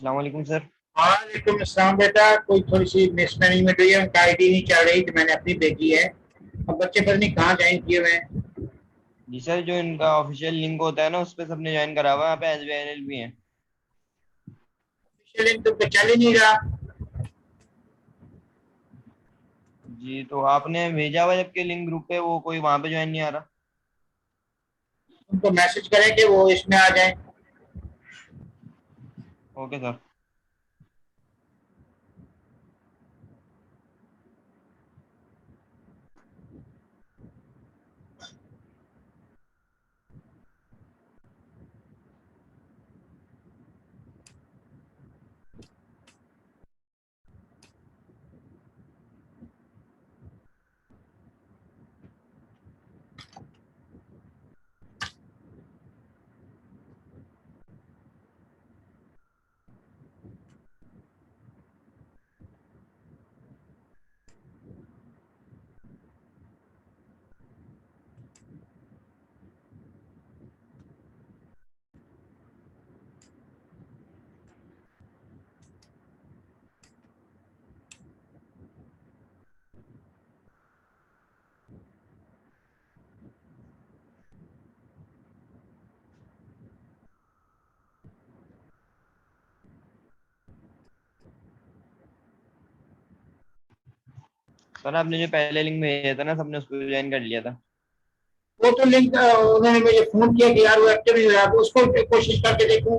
अस्सलाम वालेकुम सर। वालेकुम अस्सलाम बेटा। कोई थोड़ी सी मिसमैनेजमेंट हुई है, उनका आईडी नहीं चल रही तो मैंने अपनी भेजी है। अब बच्चे पता नहीं कहाँ ज्वाइन किए हुए हैं। जी सर, जो इनका ऑफिशियल लिंक होता है ना, उस पे सबने ज्वाइन करा हुआ है। यहाँ पे एसबीआईएनएल भी है। ऑफिशियल लिंक तो चल ही नहीं रहा। जी, तो आपने भेजा हुआ जबकि लिंक ग्रुप पे, वो कोई वहां पे ज्वाइन नहीं आ रहा। उनको मैसेज करें कि वो इसमें आ जाए। Okay sir. सर, आपने जो पहले लिंक भेजा था ना, सबने उसको ज्वाइन कर लिया था। वो तो लिंक उन्होंने मुझे फोन किया कि यार वो एक्टिव नहीं हो रहा, तो उसको कोशिश करके देखूं।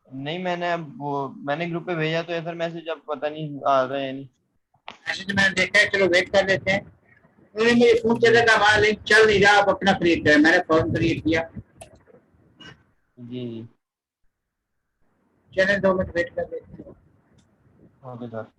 नहीं, मैंने ग्रुप पे भेजा तो है सर मैसेज, अब पता नहीं आ रहा है या नहीं। मैसेज मैंने देखा है, चलो वेट कर लेते हैं। उन्होंने मुझे फोन किया था जी कि हमारा लिंक चल नहीं रहा, आप अपना क्रिएट करें। मैंने फॉर्म क्रिएट किया। जी जी। चलें 2 मिनट वेट कर लेते हैं। Okay sir.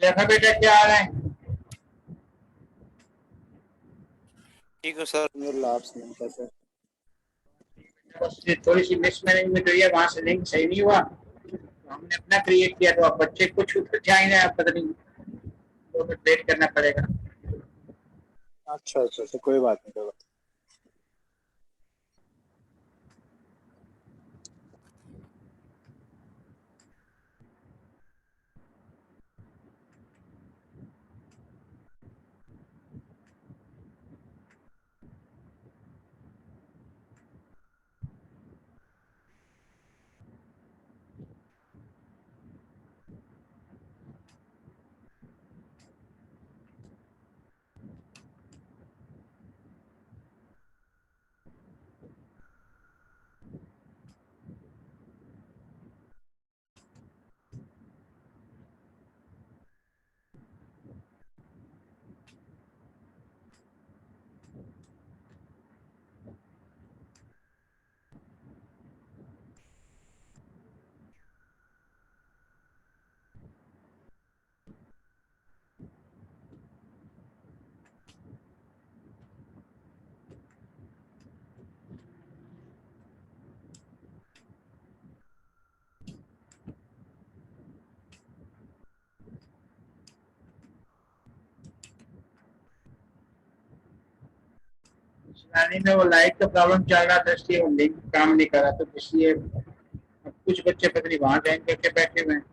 देखा बेटा क्या आ रहा है। ठीक है सर, मेरे आप से कैसे? बस ये थोड़ी सी मिसमैनेजमेंट हुई है, वहां से लिंक सही नहीं हुआ तो हमने अपना क्रिएट किया, तो अब बच्चे कुछ ऊपर जाएंगे, आप पता नहीं 2 मिनट वेट करना पड़ेगा। अच्छा अच्छा अच्छा, कोई बात नहीं, कोई बात शिवानी में वो लाइट का प्रॉब्लम चल रहा था, इसलिए वो लिंक काम नहीं कर रहा, तो इसलिए अब कुछ बच्चे पता नहीं वहां ज्वाइन करके बैठे हुए हैं।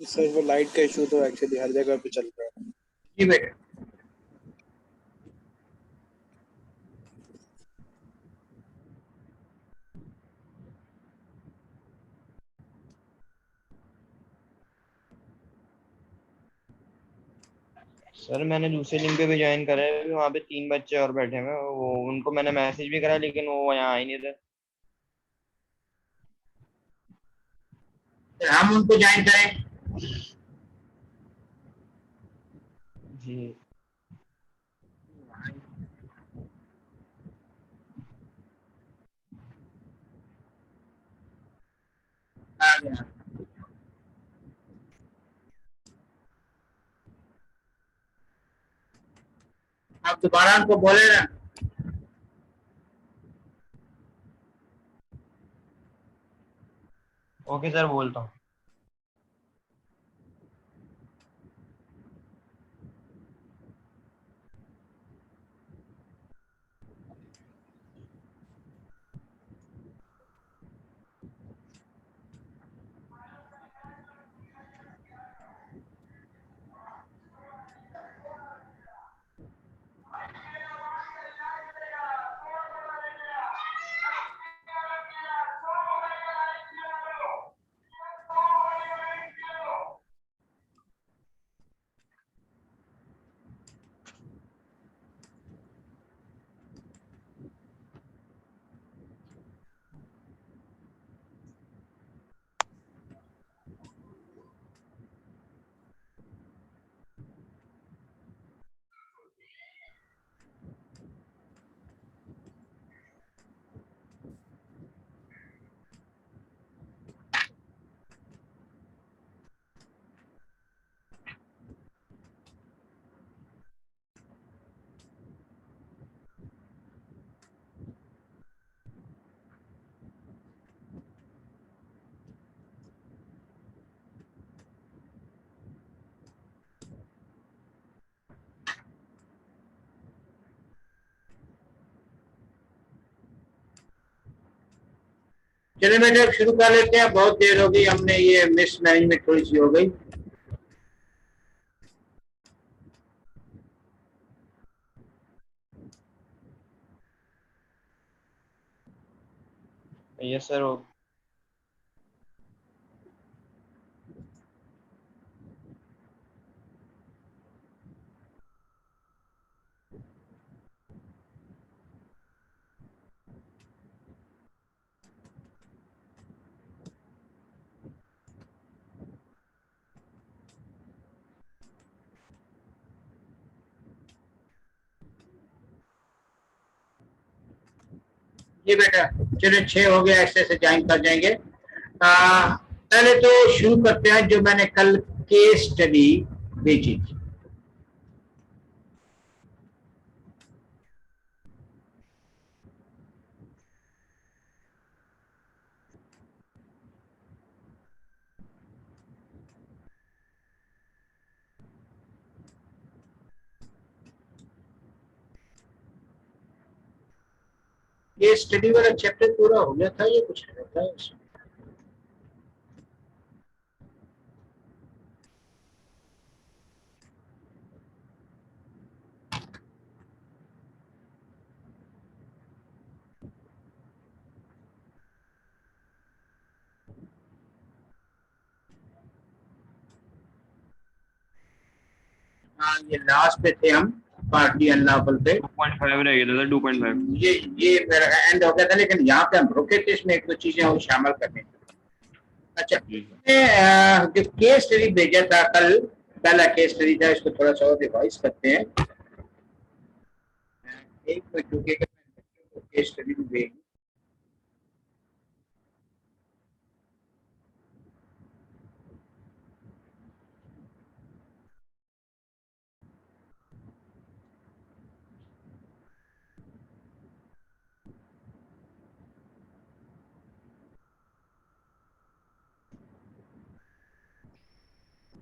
सर वो लाइट का इशू तो एक्चुअली हर जगह पे चल रहा है। जी बेटा। सर मैंने दूसरे लिंक पे भी ज्वाइन करा है, वहाँ पे 3 बच्चे और बैठे हुए हैं, वो उनको मैंने मैसेज भी करा लेकिन वो यहाँ आ ही नहीं रहे। फिर हम उनको ज्वाइन करें? जी आ गया। आप दोबारा उनको बोले ना। ओके सर, बोलता हूँ। चलिए बेटा शुरू कर लेते हैं, बहुत देर हो गई, हमने ये मिस मैनेजमेंट थोड़ी सी हो गई। Yes sir. ये बेटा चलो 6 हो गया, ऐसे ऐसे ज्वाइन कर जाएंगे। पहले तो शुरू करते हैं जो मैंने कल केस स्टडी भेजी थी। ये स्टडी वाला चैप्टर पूरा हो गया था, ये कुछ रहता है इसमें। हाँ ये लास्ट पे थे हम, पार्टी अनलॉफुल पे 2.5 रह गया था सर, 2.5। ये मेरा एंड हो गया था, लेकिन यहाँ पे हम रुके थे, इसमें एक दो चीजें और शामिल करनी थी। अच्छा, जो केस स्टडी भेजा था कल, पहला केस स्टडी था, इसको थोड़ा सा और रिवाइज करते हैं। एक मिनट रुकिएगा, केस स्टडी भी भेज।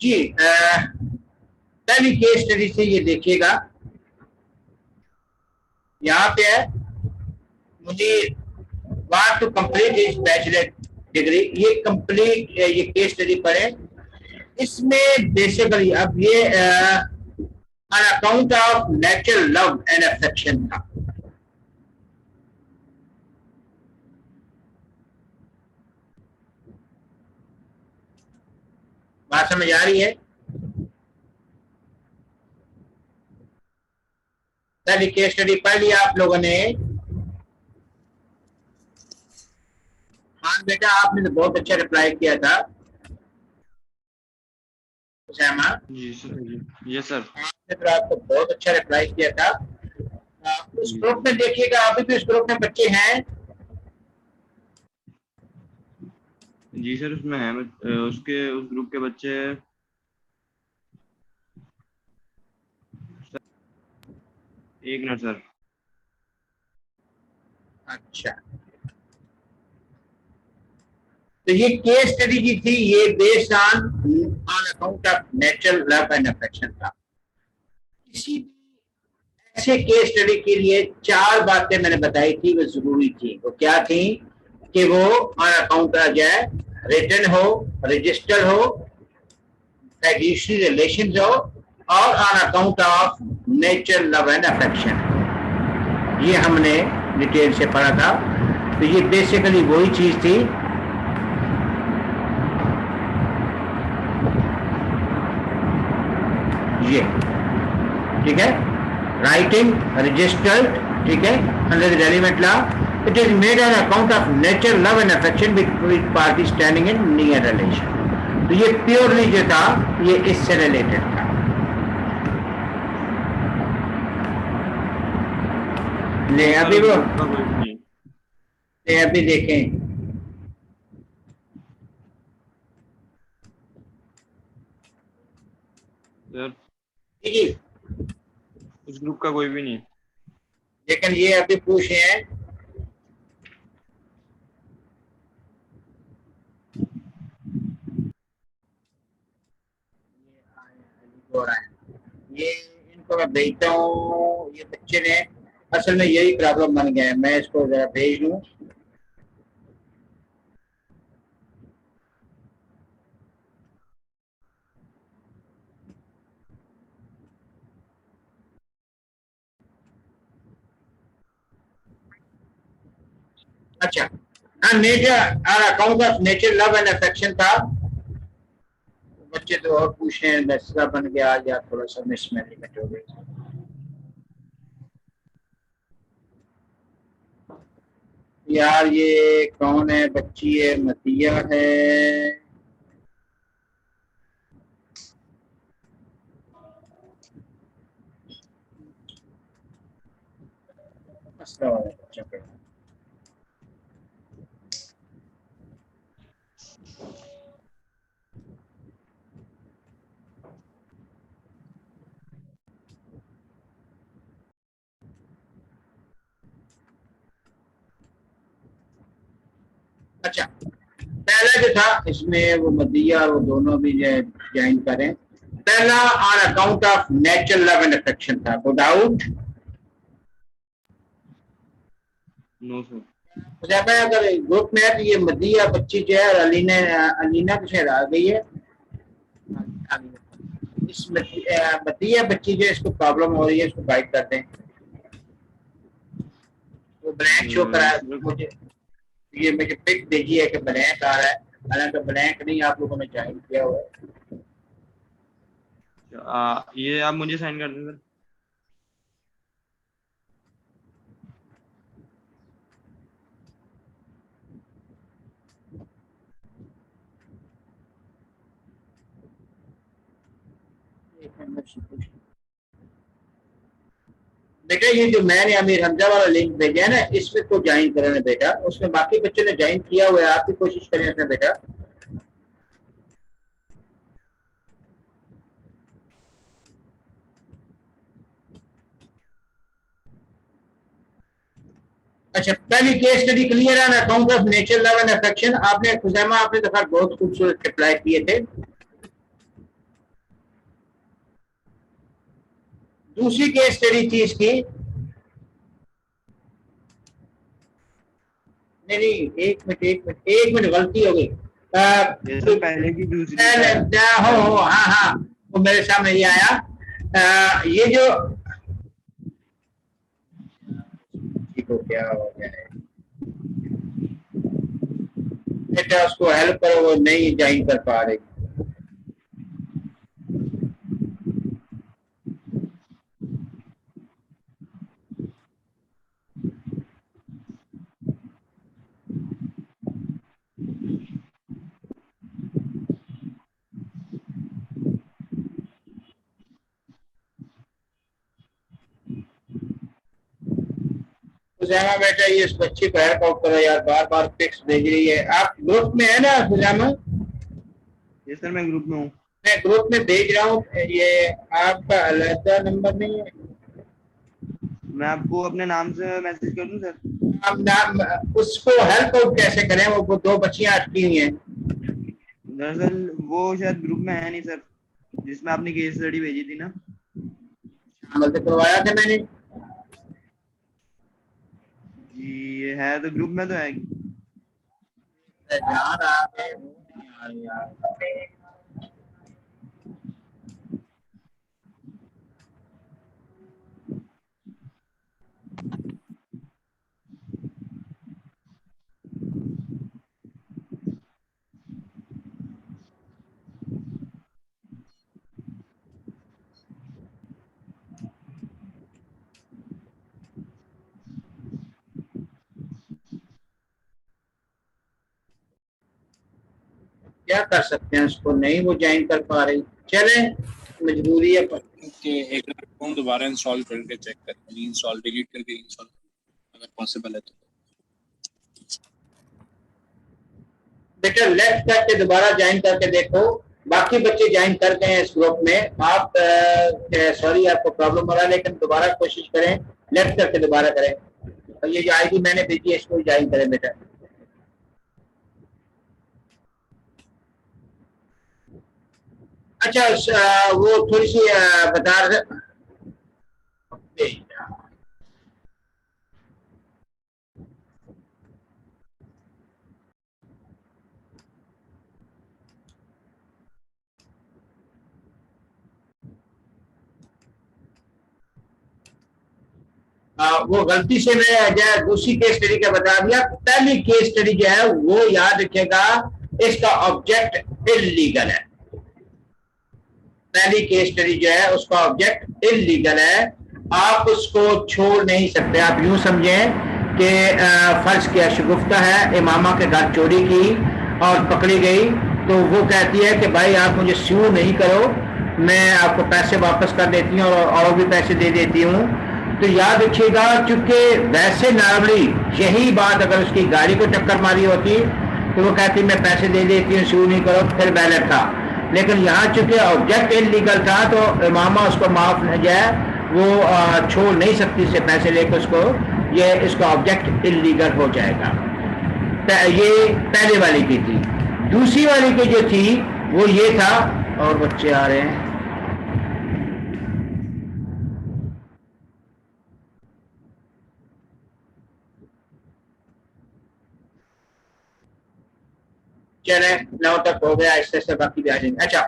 जी पहली केस स्टडी से ये देखिएगा, यहाँ पे है मुझे want to complete his bachelor degree. ये कंप्लीट ये केस स्टडी पढ़े। इसमें बेसिकली अब ये on account of natural love and affection था। बात समझ आ रही है? पहली केस स्टडी पढ़ लिया आप लोगों ने? हाँ बेटा, आपने तो बहुत अच्छा रिप्लाई किया था उसामा। जी सर। जी ये सर। आपने तो आपको बहुत अच्छा रिप्लाई किया था। उस ग्रुप में देखिएगा, अभी भी उस ग्रुप में बच्चे हैं? जी सर उसमें है उसके उस ग्रुप के बच्चे। एक मिनट सर। अच्छा, तो ये केस स्टडी जी थी, ये based on account of natural love and affection था। किसी ऐसे केस स्टडी के लिए 4 बातें मैंने बताई थी, वो जरूरी थी। वो क्या थी? कि वो ऑन अकाउंट आ जाए, रिटन हो, रजिस्टर हो, रिलेशन हो, और on account of natural love and affection. ये हमने डिटेल से पढ़ा था। तो ये बेसिकली वही चीज थी। ये ठीक है, राइटिंग रजिस्टर्ड, ठीक है, under the relevant law. It is made on account of nature love and affection with party standing in near relation. तो ये प्योरली जो था ये इससे रिलेटेड था। ले अभी वो ले अभी देखें। सर जी, उस ग्रुप का कोई भी नहीं। लेकिन ये अभी पूछे हैं ये इनको मैं भेजता हूँ। ये बच्चे ने असल में यही प्रॉब्लम बन गया है। मैं इसको जरा भेज दूं। अच्छा, नेचर और account of nature love and affection था। बच्चे तो और पूछ रहे हैं, दसरा बन गया या थोड़ा सा मिसमैनेजमेंट हो गई। यार ये कौन है? बच्ची है, मतिया है। बच्चा अच्छा, पहला जो था इसमें वो मदिया और वो दोनों भी ज्वाइन करें। पहला on account of natural love and affection था। Without no sir. अगर ग्रुप में है तो ये मदिया बच्ची जो है, अलीना तो शायद आ गई है। इस मदिया बच्ची जो है, इसको प्रॉब्लम हो रही है, इसको गाइड करते हैं। वो ब्लैंक शो करा मुझे, ये मुझे पिक भेजी है कि ब्लैंक आ रहा है, हालांकि ब्लैंक नहीं, आप लोगों ने ज्वाइन किया हुआ है। ये आप मुझे साइन कर दें सर। बेटा ये जो मैंने अमीर हमजा वाला लिंक भेजा है ना, इसमें को ज्वाइन करना बेटा। उसमें बाकी बच्चों ने ज्वाइन किया हुआ है, आप भी कोशिश करें इसमें बेटा। अच्छा, पहली केस स्टडी क्लियर है ना, account of nature love and affection. आपने खुजैमा, आपने तो बहुत खूबसूरत रिप्लाई किए थे। दूसरी केस स्टडी थी इसकी, नहीं नहीं, एक मिनट गलती हो गई। ये सर पहले की दूसरी हो हाँ हाँ, वो मेरे सामने ये आया। ये जो को क्या हो गया है बेटा, उसको हेल्प करो, वो नहीं ज्वाइन कर पा रही। सुजामा बेटा, ये इस बच्ची को हेल्प आउट करो यार, बार बार पिक्स भेज रही है। आप ग्रुप में है ना सुजामा? ये सर मैं ग्रुप में हूँ। मैं ग्रुप में भेज रहा हूँ, ये आपका अलग नंबर नहीं है? मैं आपको अपने नाम से मैसेज कर दूं सर? आप नाम, उसको हेल्प आउट कैसे करें? वो दो बच्चियां अटकी हुई हैं। दरअसल वो शायद ग्रुप में है नहीं सर, जिसमें आपने केस स्टडी भेजी थी ना। शामिल तो करवाया था मैंने। जी ये है तो ग्रुप में तो है। यार आप यार क्या कर सकते हैं, उसको नहीं वो ज्वाइन कर पा रही। चले, मजबूरी है। एक फोन दोबारा इंस्टॉल करके चेक करें, इंस्टॉल डिलीट करके इंस्टॉल अगर पॉसिबल है तो। बेटा लेफ्ट करके दोबारा ज्वाइन करके देखो, बाकी बच्चे ज्वाइन कर गए हैं इस ग्रुप में। आप सॉरी आपको प्रॉब्लम हो रहा है, लेकिन दोबारा कोशिश करें, लेफ्ट करके दोबारा करें। और ये जो आईडी मैंने भेजी है इसको ज्वाइन करें बेटा। अच्छा वो थोड़ी सी बता रहे वो गलती से मैं जो है दूसरी केस स्टडी का बता दिया। पहली केस स्टडी जो है वो याद रखिएगा, इसका ऑब्जेक्ट इल्लीगल है। पहली केस स्टडी जो है उसका ऑब्जेक्ट इल्लीगल है, आप उसको छोड़ नहीं सकते। आप यूं समझें कि फर्ज किया शगुफ्ता है, इमामा के घर चोरी की और पकड़ी गई, तो वो कहती है कि भाई आप मुझे स्यू नहीं करो, मैं आपको पैसे वापस कर देती हूँ और भी पैसे दे देती हूँ। तो याद रखिएगा, चूंकि वैसे नॉर्मली यही बात अगर उसकी गाड़ी को टक्कर मारी होती तो वो कहती मैं पैसे दे देती हूँ, स्यू नहीं करो, फिर वैलिड था। लेकिन यहाँ चूंकि ऑब्जेक्ट इलीगल था तो इमामा उसको माफ न जाए, वो छोड़ नहीं सकती से पैसे लेकर उसको, ये इसका ऑब्जेक्ट इलीगल हो जाएगा। ये पहले वाली की थी। दूसरी वाली की जो थी वो ये था, और बच्चे आ रहे हैं, चले 9 तक हो गया, इससे से बाकी भी आ जाएंगे। अच्छा,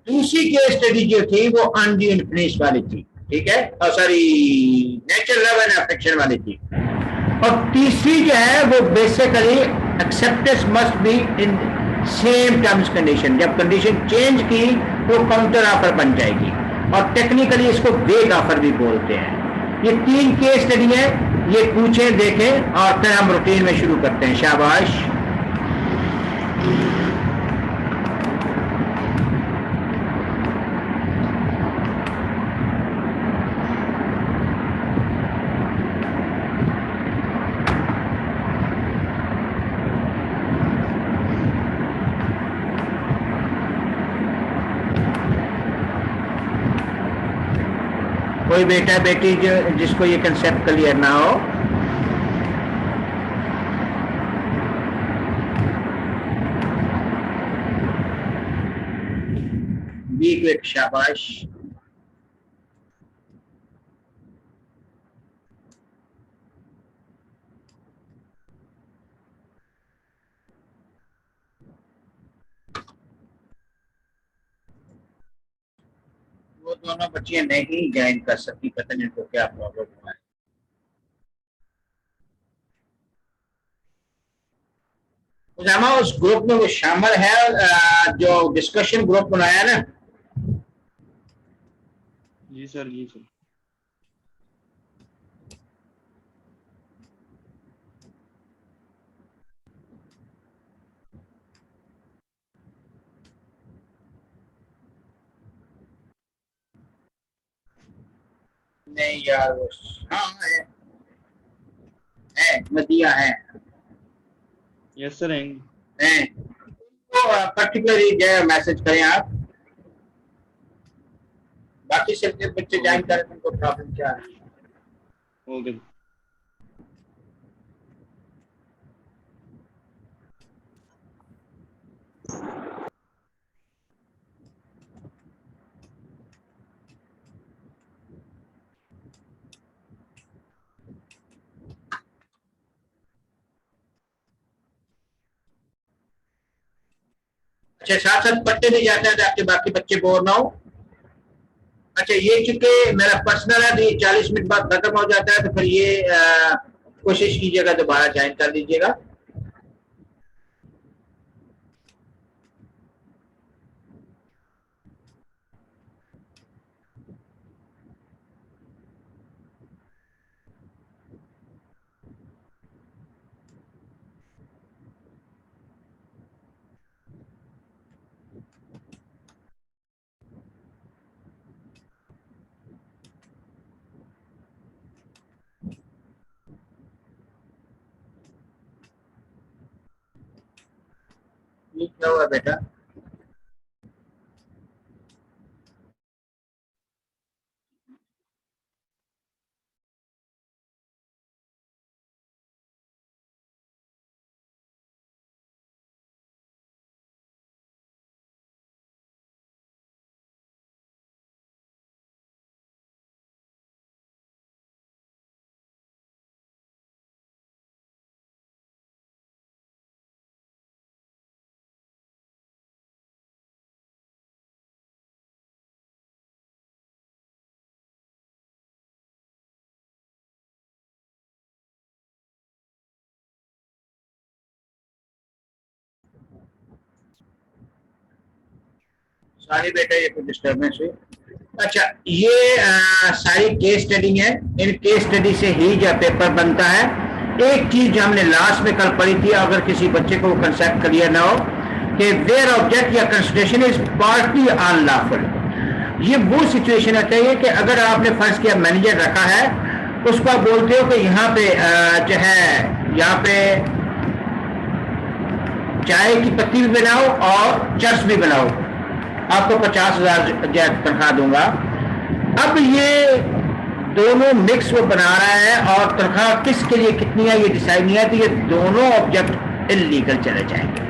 दूसरी केस स्टडी जो थी वो अनड्यू इन्फ्लुएंस वाली थी, ठीक है, और sorry natural love and affection वाली थी। और तीसरी जो है वो basically acceptance must be in same terms condition. जब कंडीशन चेंज की वो काउंटर ऑफर बन जाएगी, और टेक्निकली इसको वेग ऑफर भी बोलते हैं। ये 3 केस स्टडी है, ये पूछें देखें और फिर हम रूटीन में शुरू करते हैं। शाबाश। कोई बेटा बेटी जो जिसको ये कंसेप्ट क्लियर ना हो, बी क्विक। शाबाश। दोनों बच्चियां नहीं ज्वाइन कर सकती, पता नहीं इनको क्या प्रॉब्लम हुआ है। उजामा उस ग्रुप में वो शामिल है जो डिस्कशन ग्रुप बनाया ना? जी सर, जी सर। नहीं यार वो, हाँ है मदिया है। यस सर, हैं। तो पर्टिकुलरली जो मैसेज करें आप, बाकी सिर्फ जो बच्चे ज्वाइन करें उनको प्रॉब्लम क्या है? ओके। अच्छा, साथ साथ पढ़ते नहीं जाते हैं ताकि बाकी बच्चे बोर ना हो। अच्छा, ये चूंकि मेरा पर्सनल है तो ये 40 मिनट बाद खत्म हो जाता है, तो फिर ये कोशिश कीजिएगा दोबारा ज्वाइन कर लीजिएगा। ये क्या हुआ बेटा? सॉरी बेटा, ये कुछ डिस्टर्बेंस हुई। अच्छा, ये सारी केस स्टडी है। इन केस स्टडी से ही जो पेपर बनता है। एक चीज हमने लास्ट में कल पढ़ी थी, अगर किसी बच्चे को कंसेप्ट क्लियर ना हो कि वेयर ऑब्जेक्ट या कंसिडरेशन इज पार्टली अनलॉफुल। ये वो सिचुएशन होता है कि अगर आपने फर्ज किया मैनेजर रखा है, उसको आप बोलते हो कि यहाँ पे जो है यहाँ पे चाय की पत्ती भी बनाओ और चर्च भी बनाओ, आपको 50,000 तनख्वाह दूंगा। अब ये दोनों मिक्स वो बना रहा है और तनख्वाह किसके लिए कितनी है ये डिसाइड नहीं है, तो ये दोनों ऑब्जेक्ट इलीगल चले जाएंगे।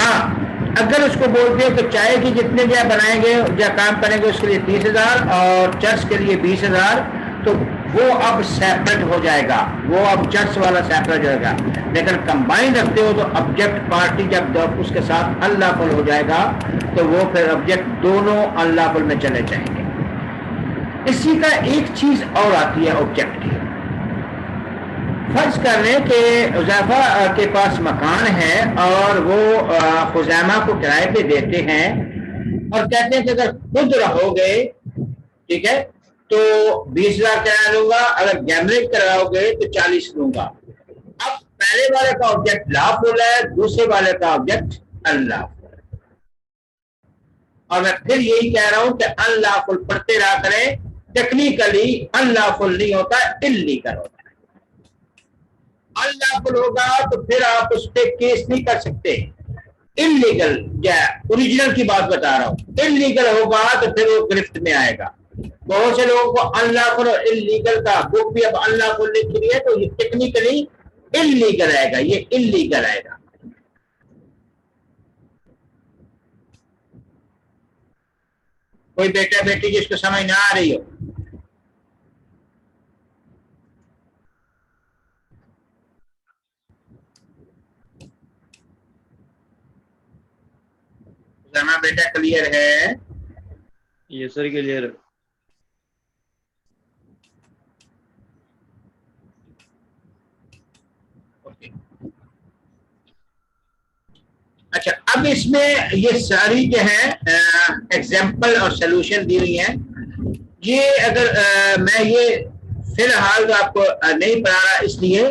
हाँ, अगर उसको बोलते हो कि चाय की जितने जो बनाएंगे या काम करेंगे उसके लिए 30,000 और चर्च के लिए 20,000, तो वो अब सेपरेट हो जाएगा, वो अब चर्च वाला सेपरेट हो जाएगा। लेकिन कंबाइंड रखते हो तो ऑब्जेक्ट पार्टी जब उसके साथ अनलॉफुल हो जाएगा तो वो फिर ऑब्जेक्ट दोनों अनलॉफुल में चले जाएंगे। इसी का एक चीज और आती है ऑब्जेक्ट की। फर्ज कर लें कि उज़ैफा के पास मकान है और वो खुज़ैमा को किराए पे देते हैं और कहते हैं कि अगर खुद रहोगे, ठीक है, तो 20,000 किराया लूंगा, अगर गैमलिंग कराओगे तो 40 लूंगा। अब पहले वाले का ऑब्जेक्ट लॉफुल है, दूसरे वाले का ऑब्जेक्ट अनलॉफुल है। और मैं फिर यही कह रहा हूं कि अनलॉफुल पढ़ते रहा करें। टेक्निकली अनलॉफुल नहीं होता, इल्लीगल होता है। अनलॉफुल होगा तो फिर आप उस पर केस नहीं कर सकते। इलीगल, ओरिजिनल की बात बता रहा हूं। इलीगल होगा तो फिर वो गिरफ्त में आएगा। बहुत से लोगों को अनलॉफुल और इलीगल का बुक भी अब अनलॉफुल लिख रही है, तो ये टेक्निकली इलीगल आएगा, ये इलीगल आएगा। कोई बेटा बेटी जिसको समझ ना आ रही हो, बेटा क्लियर है? ये सर क्लियर है। अब इसमें ये सारी जो है एग्जाम्पल और सोल्यूशन दी हुई हैं। ये अगर मैं ये फिलहाल आपको नहीं पढ़ा रहा, इसलिए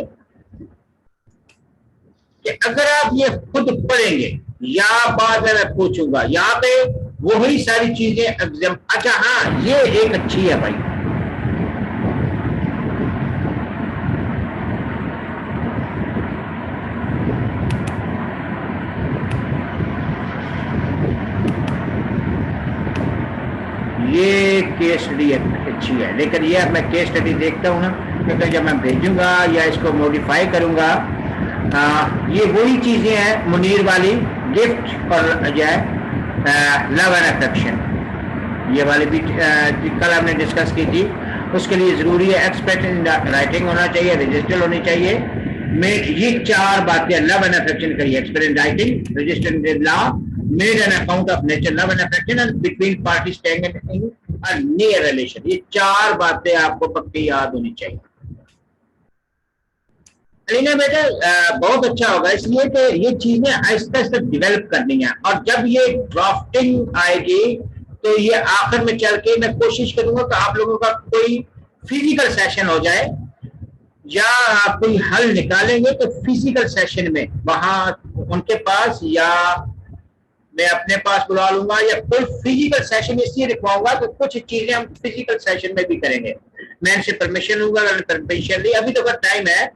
कि अगर आप ये खुद पढ़ेंगे या बाद में मैं पूछूंगा, यहाँ पे वही सारी चीजें अच्छा हाँ, ये एक अच्छी है भाई, ये केस स्टडी अच्छी है, लेकिन ये अब मैं केस स्टडी देखता हूँ ना, क्योंकि जब मैं भेजूंगा या इसको मॉडिफाई करूंगा, ये वही चीजें हैं मुनीर वाली, गिफ्ट और जो है लव एंड अफेक्शन, ये वाली भी कल हमने डिस्कस की थी। उसके लिए जरूरी है एक्सपर्ट इन राइटिंग होना चाहिए, रजिस्टर्ड होनी चाहिए। मैं ये चार बातें, लव एंड अफेक्शन करिए, expert in writing, registered in law, made an account of nature, love and affection, and between parties staying in a near relation। ये चार बातें आपको पक्की याद होनी चाहिए। अलीना बेटा बहुत अच्छा होगा, इसलिए कि ये चीजें आहिस्ता आहिस्ता डेवलप करनी है, और जब ये ड्राफ्टिंग आएगी तो ये आखिर में चल के मैं कोशिश करूंगा कि आप लोगों का कोई फिजिकल सेशन हो जाए, या आप कोई हल निकालेंगे तो फिजिकल सेशन में वहां उनके पास या मैं अपने पास बुला लूंगा, या कोई फिजिकल सेशन इसलिए रखवाऊंगा तो कुछ चीजें हम फिजिकल सेशन में भी करेंगे। मैं इनसे परमिशन लूंगा, परमिशन ली, अभी तो अगर टाइम है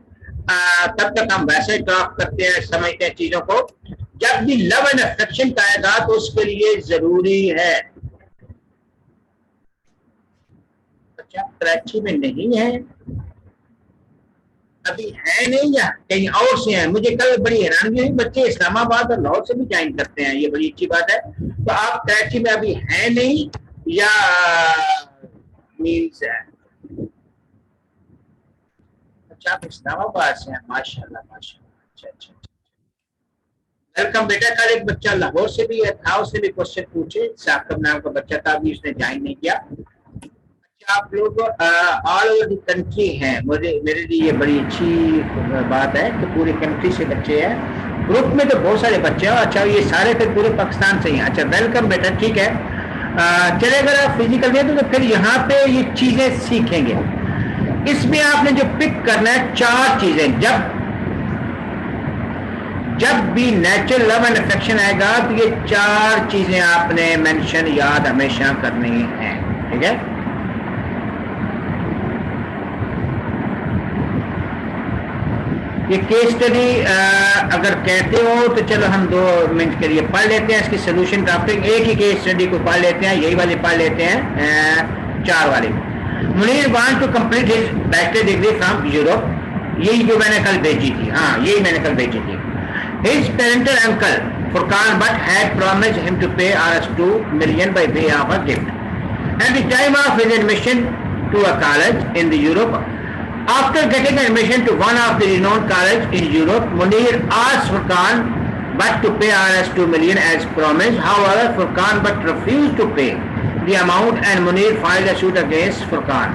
तब तक हम वैसे ड्राफ्ट करते हैं, समझते हैं चीजों को। जब भी लव एंड अफेक्शन का आएगा तो उसके लिए जरूरी है, अच्छा कराची में नहीं है अभी, है नहीं या कहीं और से हैं। मुझे कल बड़ी हैरानगी हुई, बच्चे इस्लामाबाद और लाहौर से भी ज्वाइन करते हैं, ये बड़ी अच्छी बात है। तो आप कराची में अभी है नहीं या मीन्स है, अच्छा आप इस्लामाबाद से हैं, माशाल्लाह माशाल्लाह, अच्छा अच्छा। वेलकम बेटा। कल एक बच्चा लाहौर से भी था, उससे भी क्वेश्चन पूछे, साकिब नाम का बच्चा था, अभी उसने ज्वाइन नहीं किया। आप लोग ऑल ओवर द कंट्री हैं, मेरे लिए ये बड़ी अच्छी बात है कि पूरे कंट्री से बच्चे हैं। ग्रुप में तो बहुत सारे बच्चे हैं, अच्छा ये सारे फिर पूरे पाकिस्तान से ही हैं। अच्छा वेलकम बेटा, ठीक है। चले अगर आप फिजिकल में तो फिर यहाँ पे ये चीजें सीखेंगे। इसमें आपने जो पिक करना है चार चीजें, जब भी नेचुरल लव एंड अफेक्शन आएगा तो ये चार चीजें आपने मेंशन याद हमेशा करनी है, ठीक है। ये केस स्टडी अगर कहते हो तो चलो हम 2 मिनट के लिए पढ़ लेते हैं, इसकी सोल्यूशन ड्राफ्टिंग, एक ही केस स्टडी को पढ़ लेते हैं, यही वाली पढ़ लेते हैं 4 वाली। Munir want to complete his bachelor degree from Europe, यही जो मैंने कल भेजी थी, हाँ यही मैंने कल भेजी थी। His parental uncle Furqan but had promised him to pay Rs2 million by way of a gift at the time of his admission to a college in the Europe. After getting admission to one of the renowned colleges in Europe, Munir asked Furqan but to pay Rs2 million as promised. However, Furqan but refused to pay the amount, and Munir filed a suit against Furqan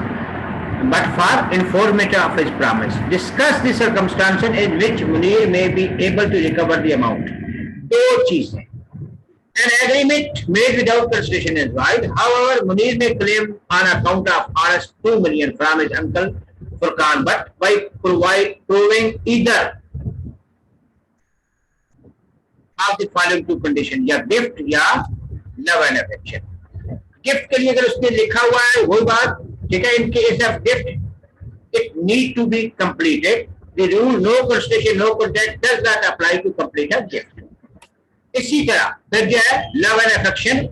but for enforcement of his promise. Discuss the circumstances in which Munir may be able to recover the amount. 2 चीजें, an agreement made without consideration is void. However, Munir may claim on account of Rs2 million from his uncle Furqan, but by proving either of the following 2 conditions, या gift या love and affection. Gift के लिए अगर उसने लिखा हुआ है वही बात, ठीक है। In case of gift it need to be completed, the rule no consideration no content does not apply to complete a gift. इसी तरह फिर जो है लव एंड अफेक्शन,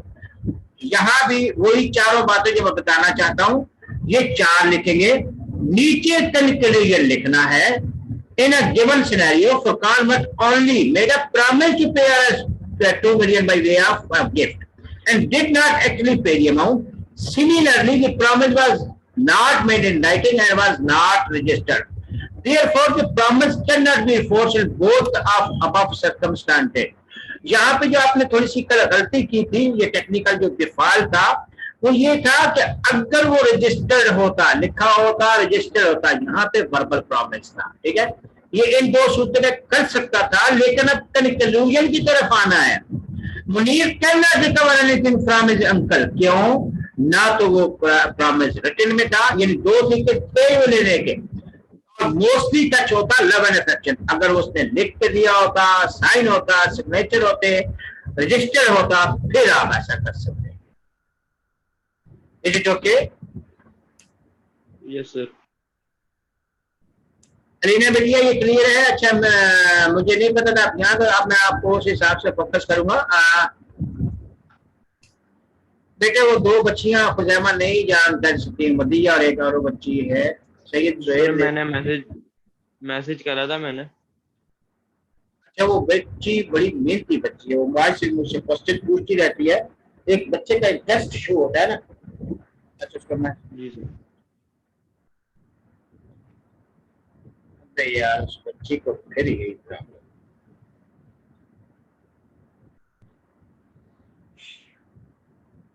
यहां भी वही चारों बातें जो मैं बताना चाहता हूं, ये 4 लिखेंगे। नीचे कंक्लूजन लिखना है, in a given scenario Furqan must only made a promise to pay Rs2 million by way of a gift and did not actually pay the amount. Similarly, the promise was not made in writing and was not registered. Therefore, the promise cannot be enforced in both of above circumstances. यहाँ पे जो आपने थोड़ी सी गलती की थी, ये technical जो डिफॉल्ट था वो ये था कि अगर वो रजिस्टर्ड होता, लिखा होता, रजिस्टर्ड होता, यहाँ पे वर्बल प्रॉमिस था, ठीक है। ये इन 2 सूत्र में कर सकता था, लेकिन अब कंक्लूजन की तरफ आना है Munir can not recover anything from his uncle, क्यों? ना तो वो प्रॉमिस रिटन में था, यानी 2 सिक्के थे वो लेने के, और मोस्टली टच होता लव एंड अफेक्शन। अगर उसने लिख के दिया होता, साइन होता, सिग्नेचर होते, रजिस्टर होता, फिर आप ऐसा कर सकते हैं। Is it okay? Yes sir. Alina बेटिया ये क्लियर है? अच्छा, मुझे नहीं पता था आप यहाँ, तो अब मैं आपको उस हिसाब से फोकस करूंगा। बेटे वो 2 बच्चियां खुजैमा नहीं जानता सकती, मदिया और एक और बच्ची है सैयद सर जोहेब। मैंने मैसेज करा था मैंने। अच्छा, वो बच्ची बड़ी मेहनती बच्ची है, वो मोबाइल से मुझसे क्वेश्चन पूछती रहती है। एक बच्चे का इंटरेस्ट शो होता है ना। अच्छा उसका मैं जी सर। यार उस बच्ची को फिर यही